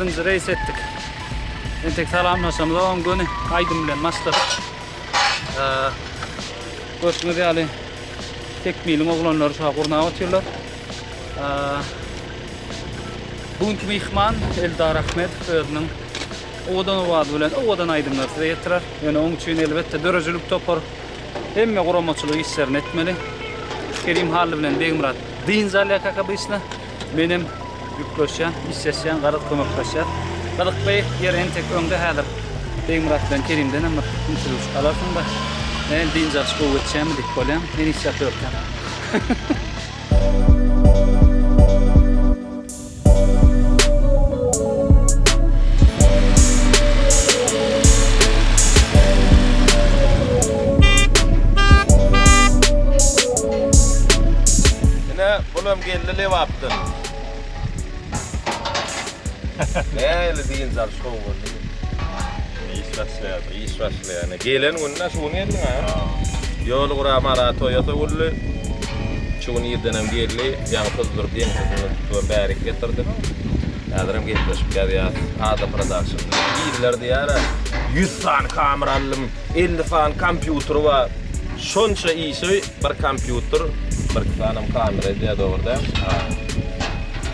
birinci reis ettik. Entek salamlaşamız 10 günü Aydın bilen maçladık. Görsünüz ýaly tekmilin oglanlar şa gurnaw atýarlar. Bugünkü mihman Eldar Ahmedov özüniň owadan owady bilen owadan aýdymlar size ýetirer. Ýöne oň üçin elbetde dörejülük topar. Hemme guramaçylyk işlerini etmeli. Kerim Hallı bilen Begmurat Dinzal ýakakabysyna menim ýükleşýän, işleşýän garyk kömekleşýär. Galyk Bey ýer entek öňde häzir. Begmurat bilen Kerimden hem interwýu alarsın da. Ben Dinzal şow etjäm diýip bolýan. Men inisiýatywkän. Bulam geldi lewaptyn. Näle diýen zar şow boldy. İş başlaýar. Gelen günde şuny edin ha. Ýol gura maratoýa boldy. Şuny ýerden geldi, ýa kızdyr diýen kızdyr bärik getirdi. Häzirim getmişip gelýär. Ada production. Ýerler diýär. 100 fan kameralym, 50 fan kompýuter we şonça işi bir kompýuter. Bir tanım kamera diye doğrudan.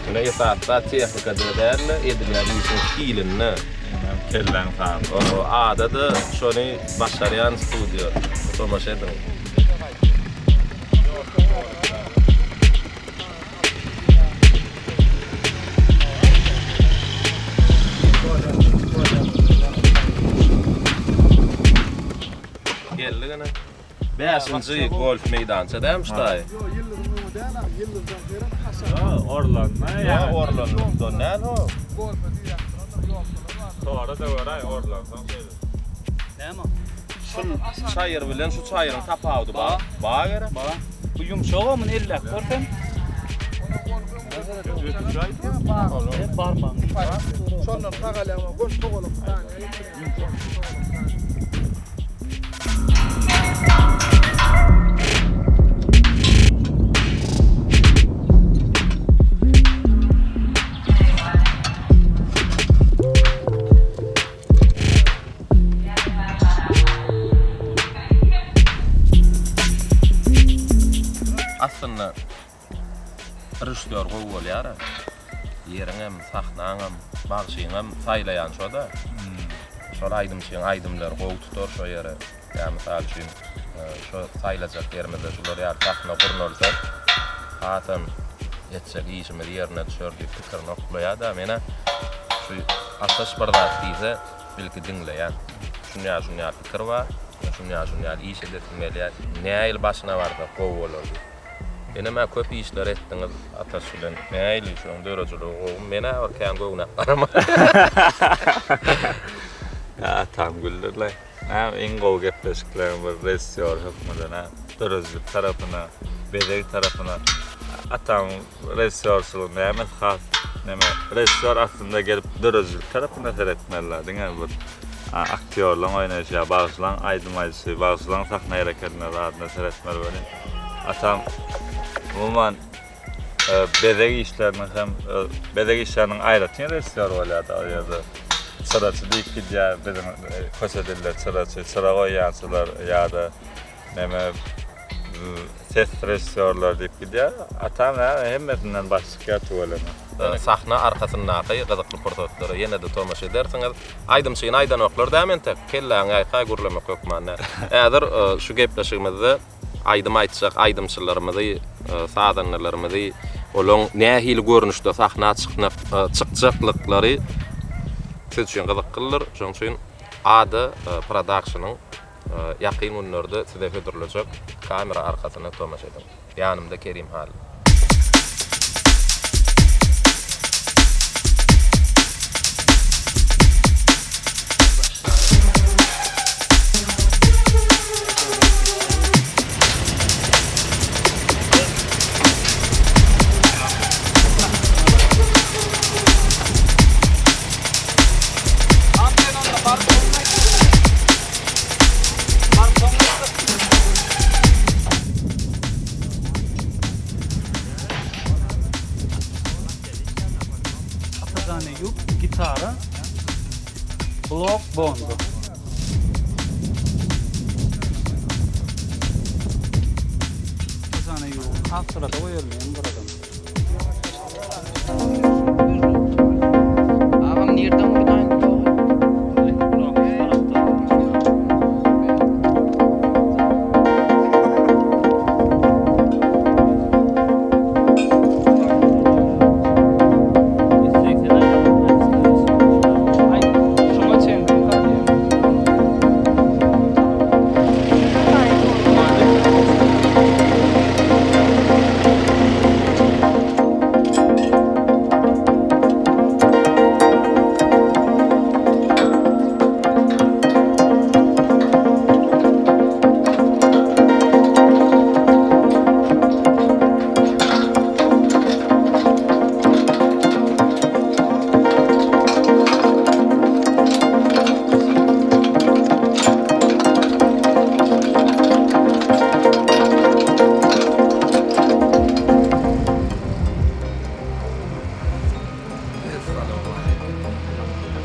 Şuna yatağa texnika derler, edilen işin fiilini. Kellen falan. O adada şunu başarayan stüdyo. Tomaş edin. Geldi gene. 5-nji golf meydança demiş dayı. Orlan. Ya Orlan dönen o. Sonra da öray Orlan. Näme? Şun çayır bilen şu çayırın tapawdy ba. Ba gere. Ba. Bu yumşagamy ellek görsen. Barman. Şondan tagalama goş togolup aslında rüştör gowy bolýar. Ýeriňem, sahnaňam, bagşyňam saýlaýan şoda. Şol aýdymçyň aýdymlar gowy tutar şo ýere. Ýa mysal üçin şo saýlajak ýerimizde şolar ýa sahna gurnolsa, hatam etsek işimi ýerine düşer diýip pikir nokulaýar da mena şu asas bardat diýse bilki dinleýän. Şunya pikir bar, şunya iş edilmeli. Näil başyna barda gowy bolar. Ene mä köp işler etdiňiz atas bilen. Näili şoň dörejüligi mena orkan gowna barama. Ya tam güldürler. En gol gepleşiklerim var. Rejissör hükmüdene, dörejülük tarafına, bedeli tarafına. Atam rejissörçülüğünde hemen has. Rejissör aslında gelip dörejülük tarafına seyretmeliler. Bir aktörlüğün oynaşıya bağışılan, aydınmayışı, bağışılan sahne hareketine rahatına seyretmeli böyle. Atam umuman bedeli işlerinin hem bedeli işlerinin ayrıtını rejissör olyadı ya da sıraçı deyip ki ya bizim köşediller sıra koyansılar ya da ses rejissörler deyip ki ya atam hemmetinden başlık yatı Sahna arkasındaki gızıklı portretleri yine de tomaş edersiniz. Aydımçıyın aydan oklar demen tek kelleğin ayka gurlamak okmanı. Eğer şu gepleşigimizde aydım aytsak aydımçılarımızı, sadanlarımızı olon nähil görünüşde sahna çıkacaklıkları siz üçün gızık kılır. Şoň üçin Ada Production'ın yakın günlerde size hödürlejek kamera arkasyna tomaş edin. Yanımda Kerim Hallı. Gitara. Block bongo. Sana yok. Alt sırada koyulmayan buradan. Ağam nereden buradan? Şuna çevirdim.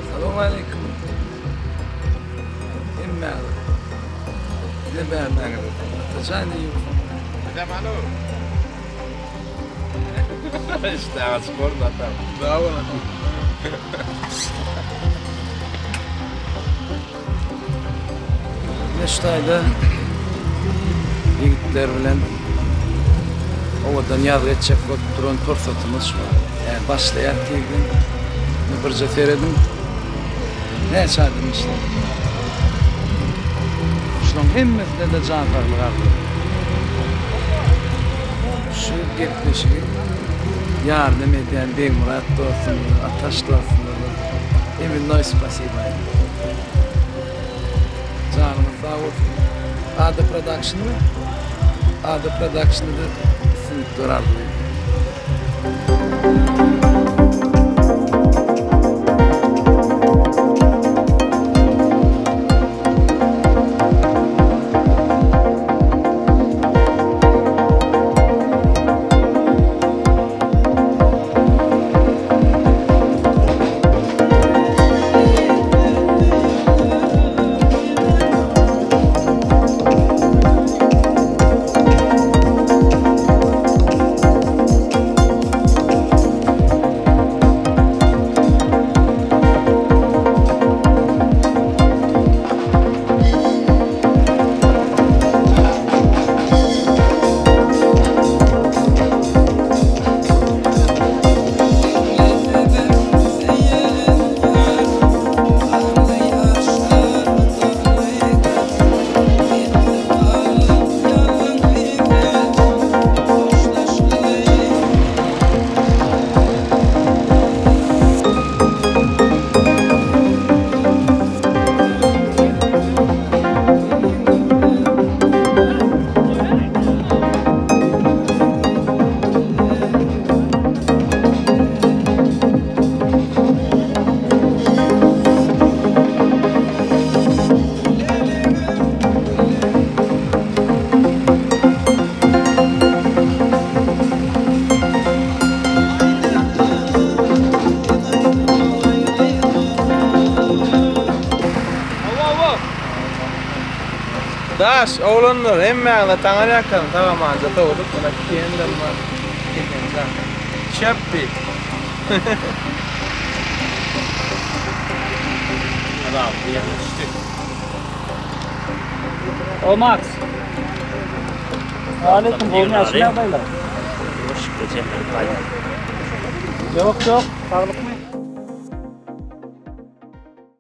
Assalamu alaikum. Imma. Ne ben? Tacani yok. İşte spor zaten. Bravo. Neştayda yigitler bilen ovadan yaz geçecek duran torsatımız şu an. Yani başlayan gün birce seyredim. Ne çağırdım işte. Şunun hemmesinde de can farklı kaldı. Şu gitmişi yardım eden Demurat olsun, Ataş da olsun. Emin spasiba. Canımız sağ olsun. Adı Production'ı. Adı Production'ı da sınıf durardı. Daş, oğlanlar hemmeğle tanar yakın, tamam anca doğduk, buna kendim var. Şeppi. O Max. Aleyküm, bu ne aşkına baylar? Yok yok, sağlık mı